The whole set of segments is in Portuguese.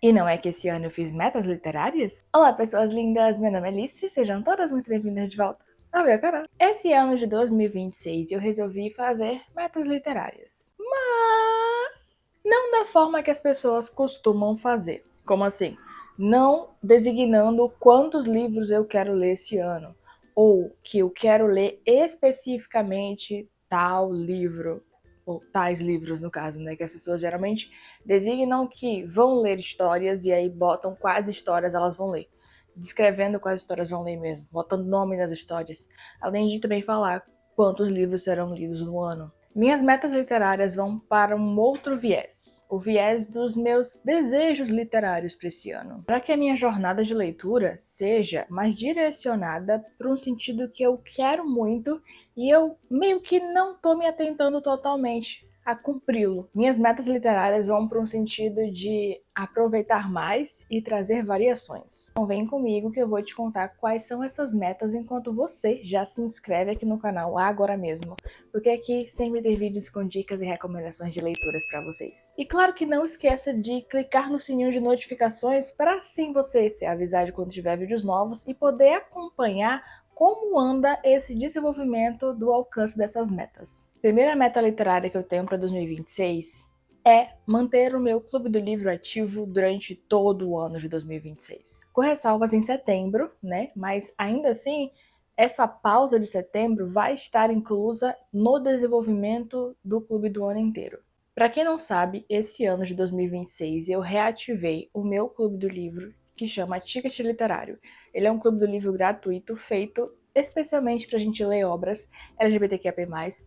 E não é que esse ano eu fiz metas literárias? Olá, pessoas lindas! Meu nome é Alice, sejam todas muito bem-vindas de volta ao meu canal. Esse ano de 2026 eu resolvi fazer metas literárias, mas não da forma que as pessoas costumam fazer. Como assim? Não designando quantos livros eu quero ler esse ano, ou que eu quero ler especificamente tal livro, ou tais livros no caso, né, que as pessoas geralmente designam que vão ler histórias e aí botam quais histórias elas vão ler, descrevendo quais histórias vão ler mesmo, botando nome nas histórias, além de também falar quantos livros serão lidos no ano. Minhas metas literárias vão para um outro viés, o viés dos meus desejos literários para esse ano. Para que a minha jornada de leitura seja mais direcionada para um sentido que eu quero muito e eu meio que não estou me atentando totalmente a cumpri-lo. Minhas metas literárias vão para um sentido de aproveitar mais e trazer variações. Então vem comigo que eu vou te contar quais são essas metas enquanto você já se inscreve aqui no canal agora mesmo, porque aqui sempre tem vídeos com dicas e recomendações de leituras para vocês. E claro que não esqueça de clicar no sininho de notificações para assim você ser avisado quando tiver vídeos novos e poder acompanhar como anda esse desenvolvimento do alcance dessas metas. Primeira meta literária que eu tenho para 2026 é manter o meu Clube do Livro ativo durante todo o ano de 2026. Com ressalvas em setembro, né? Mas ainda assim, essa pausa de setembro vai estar inclusa no desenvolvimento do clube do ano inteiro. Para quem não sabe, esse ano de 2026 eu reativei o meu Clube do Livro, que chama Ticket Literário. Ele é um clube do livro gratuito feito especialmente para a gente ler obras LGBTQIA+,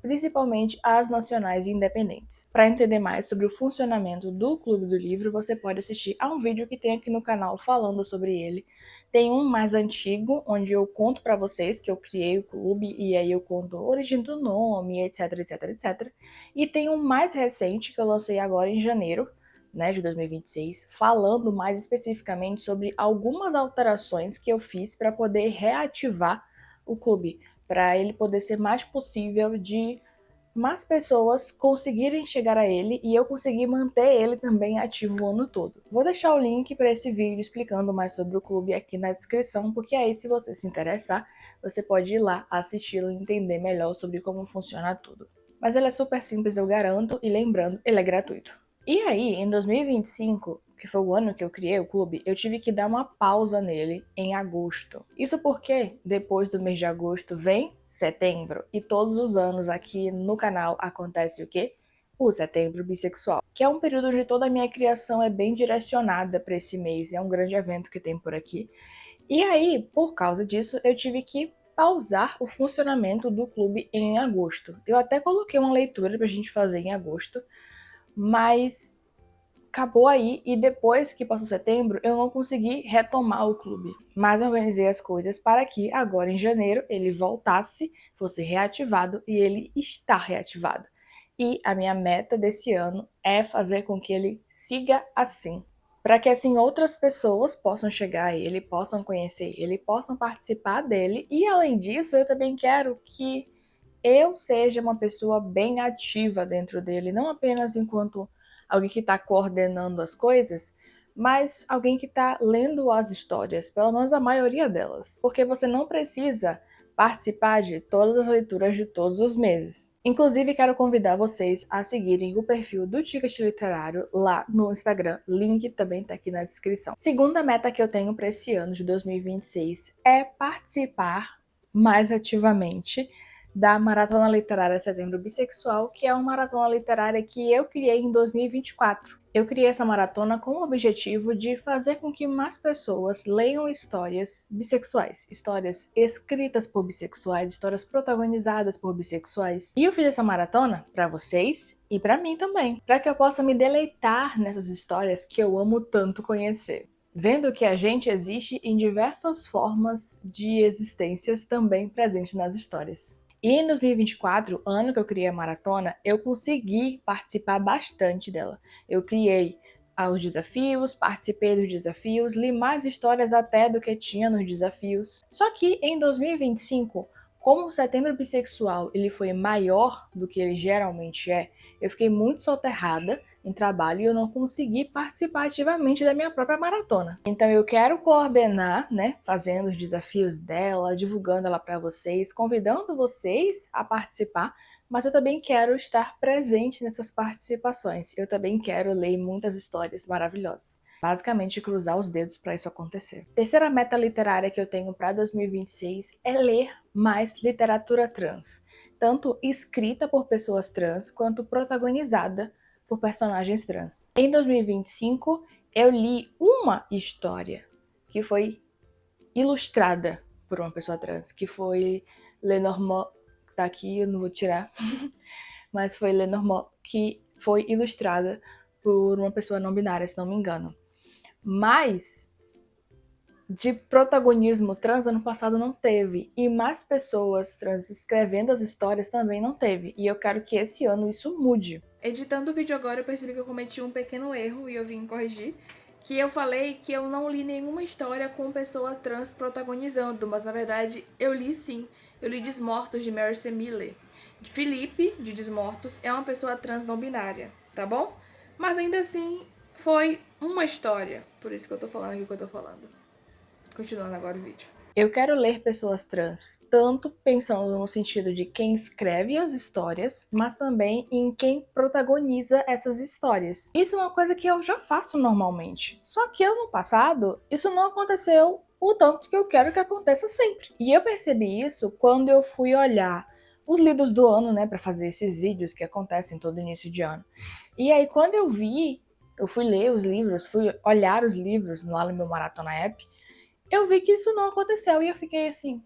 principalmente as nacionais e independentes. Para entender mais sobre o funcionamento do Clube do Livro, você pode assistir a um vídeo que tem aqui no canal falando sobre ele. Tem um mais antigo, onde eu conto para vocês que eu criei o clube, e aí eu conto a origem do nome, etc, etc, etc. E tem um mais recente, que eu lancei agora em janeiro, né, de 2026, falando mais especificamente sobre algumas alterações que eu fiz para poder reativar o clube, para ele poder ser mais possível de mais pessoas conseguirem chegar a ele e eu conseguir manter ele também ativo o ano todo. Vou deixar o link para esse vídeo explicando mais sobre o clube aqui na descrição, porque aí se você se interessar, você pode ir lá assisti-lo e entender melhor sobre como funciona tudo. Mas ele é super simples, eu garanto, e lembrando, ele é gratuito. E aí, em 2025, que foi o ano que eu criei o clube, eu tive que dar uma pausa nele em agosto. Isso porque depois do mês de agosto vem setembro, e todos os anos aqui no canal acontece o quê? O Setembro Bissexual, que é um período onde toda a minha criação é bem direcionada para esse mês, é um grande evento que tem por aqui. E aí, por causa disso, eu tive que pausar o funcionamento do clube em agosto. Eu até coloquei uma leitura pra gente fazer em agosto, mas acabou aí e depois que passou setembro eu não consegui retomar o clube. Mas organizei as coisas para que agora em janeiro ele voltasse, fosse reativado e ele está reativado. E a minha meta desse ano é fazer com que ele siga assim, para que assim outras pessoas possam chegar a ele, possam conhecer ele, possam participar dele. E além disso, eu também quero que eu seja uma pessoa bem ativa dentro dele, não apenas enquanto alguém que está coordenando as coisas, mas alguém que está lendo as histórias, pelo menos a maioria delas. Porque você não precisa participar de todas as leituras de todos os meses. Inclusive, quero convidar vocês a seguirem o perfil do Ticket Literário lá no Instagram. Link também tá aqui na descrição. Segunda meta que eu tenho para esse ano de 2026 é participar mais ativamente da Maratona Literária Setembro Bissexual, que é uma maratona literária que eu criei em 2024. Eu criei essa maratona com o objetivo de fazer com que mais pessoas leiam histórias bissexuais, histórias escritas por bissexuais, histórias protagonizadas por bissexuais. E eu fiz essa maratona para vocês e para mim também, para que eu possa me deleitar nessas histórias que eu amo tanto conhecer, vendo que a gente existe em diversas formas de existências também presentes nas histórias. E em 2024, ano que eu criei a maratona, eu consegui participar bastante dela. Eu criei os desafios, participei dos desafios, li mais histórias até do que tinha nos desafios. Só que em 2025, como o Setembro Bissexual ele foi maior do que ele geralmente é, eu fiquei muito soterrada em trabalho e eu não consegui participar ativamente da minha própria maratona. Então eu quero coordenar, né, fazendo os desafios dela, divulgando ela para vocês, convidando vocês a participar, mas eu também quero estar presente nessas participações. Eu também quero ler muitas histórias maravilhosas. Basicamente, cruzar os dedos para isso acontecer. Terceira meta literária que eu tenho para 2026 é ler mais literatura trans, tanto escrita por pessoas trans quanto protagonizada por personagens trans. Em 2025, eu li uma história que foi ilustrada por uma pessoa trans, que foi Lenormand, tá aqui, eu não vou tirar, mas foi Lenormand, que foi ilustrada por uma pessoa não binária, se não me engano. Mas de protagonismo trans ano passado não teve, e mais pessoas trans escrevendo as histórias também não teve, e eu quero que esse ano isso mude. Editando o vídeo agora eu percebi que eu cometi um pequeno erro e eu vim corrigir, que eu falei que eu não li nenhuma história com pessoa trans protagonizando, mas na verdade eu li sim. Eu li Desmortos de Mary C. Miller. Felipe, de Desmortos, é uma pessoa trans não binária, tá bom? Mas ainda assim foi uma história, por isso que eu tô falando aqui o que eu tô falando. Continuando agora o vídeo. Eu quero ler pessoas trans, tanto pensando no sentido de quem escreve as histórias, mas também em quem protagoniza essas histórias. Isso é uma coisa que eu já faço normalmente. Só que ano passado, isso não aconteceu o tanto que eu quero que aconteça sempre. E eu percebi isso quando eu fui olhar os livros do ano, né, para fazer esses vídeos que acontecem todo início de ano. E aí quando eu fui ler os livros, fui olhar os livros lá no meu Maratona App, eu vi que isso não aconteceu e eu fiquei assim,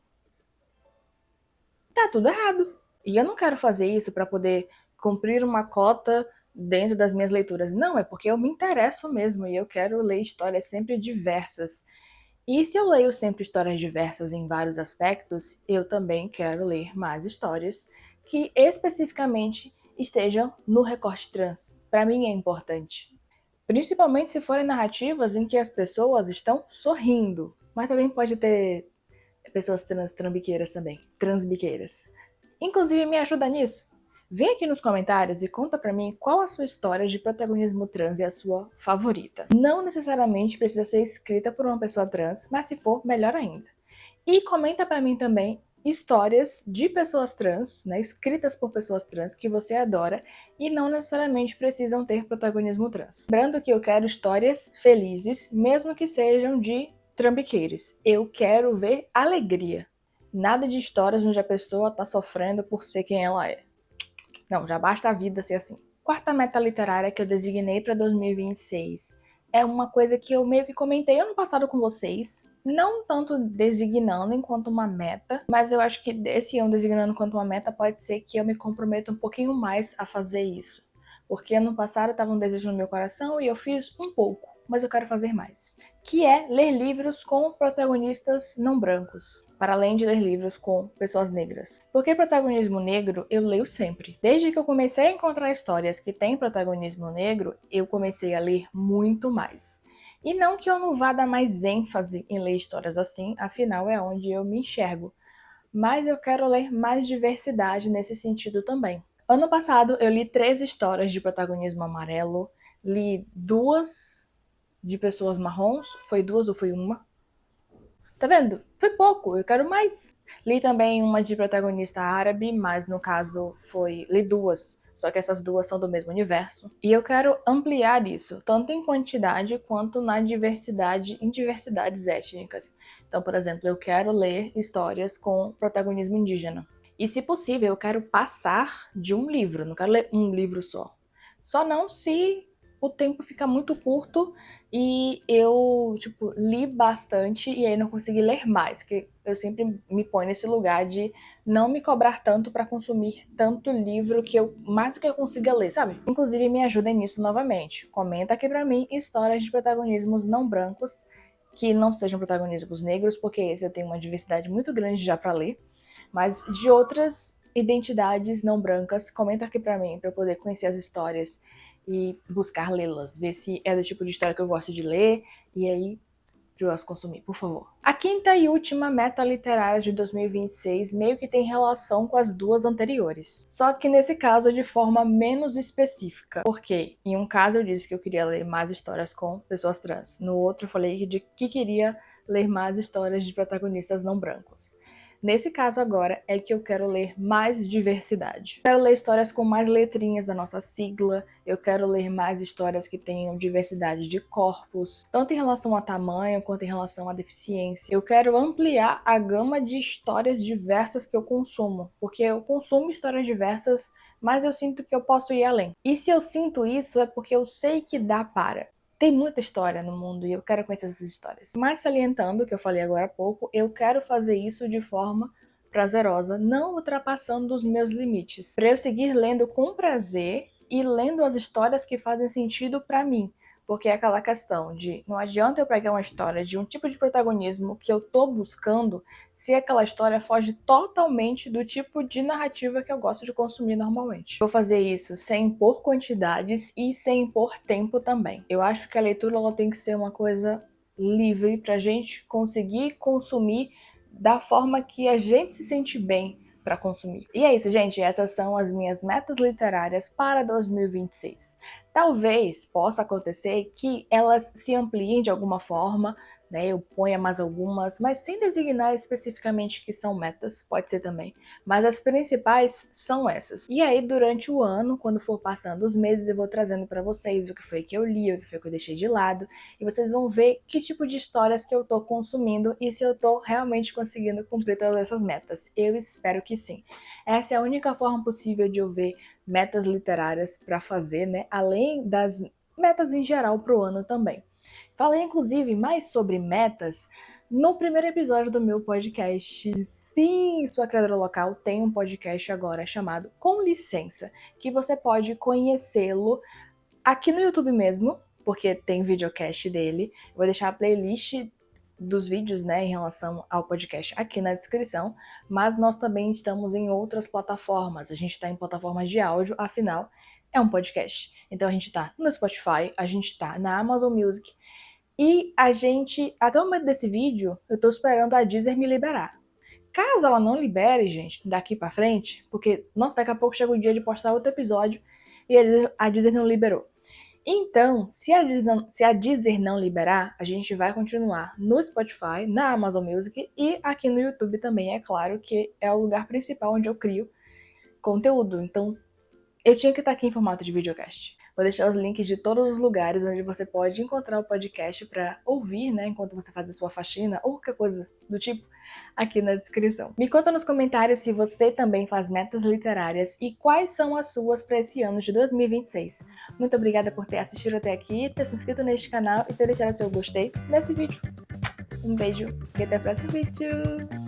tá tudo errado. E eu não quero fazer isso para poder cumprir uma cota dentro das minhas leituras. Não, é porque eu me interesso mesmo e eu quero ler histórias sempre diversas. E se eu leio sempre histórias diversas em vários aspectos, eu também quero ler mais histórias que especificamente estejam no recorte trans. Para mim é importante. Principalmente se forem narrativas em que as pessoas estão sorrindo. Mas também pode ter pessoas trambiqueiras também. Transbiqueiras. Inclusive, me ajuda nisso. Vem aqui nos comentários e conta pra mim qual a sua história de protagonismo trans e a sua favorita. Não necessariamente precisa ser escrita por uma pessoa trans, mas se for, melhor ainda. E comenta pra mim também histórias de pessoas trans, né, escritas por pessoas trans que você adora e não necessariamente precisam ter protagonismo trans. Lembrando que eu quero histórias felizes, mesmo que sejam de trambiqueiros. Eu quero ver alegria. Nada de histórias onde a pessoa tá sofrendo por ser quem ela é. Não, já basta a vida ser assim. Quarta meta literária que eu designei para 2026 é uma coisa que eu meio que comentei ano passado com vocês, não tanto designando enquanto uma meta, mas eu acho que esse ano designando enquanto uma meta pode ser que eu me comprometa um pouquinho mais a fazer isso. Porque ano passado estava um desejo no meu coração e eu fiz um pouco, mas eu quero fazer mais. Que é ler livros com protagonistas não brancos, para além de ler livros com pessoas negras. Porque protagonismo negro eu leio sempre. Desde que eu comecei a encontrar histórias que têm protagonismo negro, eu comecei a ler muito mais. E não que eu não vá dar mais ênfase em ler histórias assim, afinal é onde eu me enxergo. Mas eu quero ler mais diversidade nesse sentido também. Ano passado eu li 3 histórias de protagonismo amarelo, li 2 de pessoas marrons, foi 2 ou foi uma? Tá vendo? Foi pouco, eu quero mais. Li também uma de protagonista árabe, mas no caso li 2, só que essas 2 são do mesmo universo. E eu quero ampliar isso, tanto em quantidade quanto na diversidade, em diversidades étnicas. Então, por exemplo, eu quero ler histórias com protagonismo indígena. E se possível, eu quero passar de um livro, não quero ler um livro só. Só não se o tempo fica muito curto e eu, li bastante e aí não consegui ler mais, que eu sempre me ponho nesse lugar de não me cobrar tanto para consumir tanto livro que mais do que eu consiga ler, sabe? Inclusive, me ajudem nisso novamente. Comenta aqui pra mim histórias de protagonismos não brancos que não sejam protagonismos negros, porque esse eu tenho uma diversidade muito grande já para ler, mas de outras identidades não brancas, comenta aqui pra mim, pra eu poder conhecer as histórias e buscar lê-las, ver se é do tipo de história que eu gosto de ler, e aí para eu as consumir, por favor. A quinta e última meta literária de 2026 meio que tem relação com as duas anteriores. Só que nesse caso é de forma menos específica. Porque em um caso eu disse que eu queria ler mais histórias com pessoas trans. No outro eu falei que queria ler mais histórias de protagonistas não brancos. Nesse caso agora é que eu quero ler mais diversidade. Eu quero ler histórias com mais letrinhas da nossa sigla, eu quero ler mais histórias que tenham diversidade de corpos, tanto em relação a tamanho quanto em relação à deficiência. Eu quero ampliar a gama de histórias diversas que eu consumo, porque eu consumo histórias diversas, mas eu sinto que eu posso ir além. E se eu sinto isso é porque eu sei que dá para. Tem muita história no mundo e eu quero conhecer essas histórias. Mas salientando o que eu falei agora há pouco, eu quero fazer isso de forma prazerosa, não ultrapassando os meus limites. Para eu seguir lendo com prazer e lendo as histórias que fazem sentido para mim. Porque é aquela questão de não adianta eu pegar uma história de um tipo de protagonismo que eu tô buscando se aquela história foge totalmente do tipo de narrativa que eu gosto de consumir normalmente. Vou fazer isso sem impor quantidades e sem impor tempo também. Eu acho que a leitura ela tem que ser uma coisa livre pra gente conseguir consumir da forma que a gente se sente bem para consumir. E é isso, gente. Essas são as minhas metas literárias para 2026. Talvez possa acontecer que elas se ampliem de alguma forma, né? Eu ponha mais algumas, mas sem designar especificamente que são metas, pode ser também. Mas as principais são essas. E aí, durante o ano, quando for passando os meses, eu vou trazendo para vocês o que foi que eu li, o que foi que eu deixei de lado, e vocês vão ver que tipo de histórias que eu tô consumindo e se eu tô realmente conseguindo cumprir todas essas metas. Eu espero que sim. Essa é a única forma possível de eu ver metas literárias para fazer, né? Além das metas em geral pro ano também. Falei inclusive mais sobre metas no primeiro episódio do meu podcast. Sim, sua criadora local tem um podcast agora chamado Com Licença, que você pode conhecê-lo aqui no YouTube mesmo, porque tem videocast dele. Eu vou deixar a playlist dos vídeos, né, em relação ao podcast aqui na descrição, mas nós também estamos em outras plataformas. A gente está em plataformas de áudio, afinal, é um podcast. Então a gente está no Spotify, a gente está na Amazon Music e a gente, até o momento desse vídeo, eu tô esperando a Deezer me liberar. Caso ela não libere, gente, daqui pra frente, porque, nossa, daqui a pouco chega o dia de postar outro episódio e a Deezer não liberou. Então, se a Deezer não liberar, a gente vai continuar no Spotify, na Amazon Music e aqui no YouTube também, é claro, que é o lugar principal onde eu crio conteúdo. Então, eu tinha que estar aqui em formato de videocast. Vou deixar os links de todos os lugares onde você pode encontrar o podcast para ouvir, né, enquanto você faz a sua faxina ou qualquer coisa do tipo, aqui na descrição. Me conta nos comentários se você também faz metas literárias e quais são as suas para esse ano de 2026. Muito obrigada por ter assistido até aqui, ter se inscrito neste canal e ter deixado seu gostei nesse vídeo. Um beijo e até o próximo vídeo!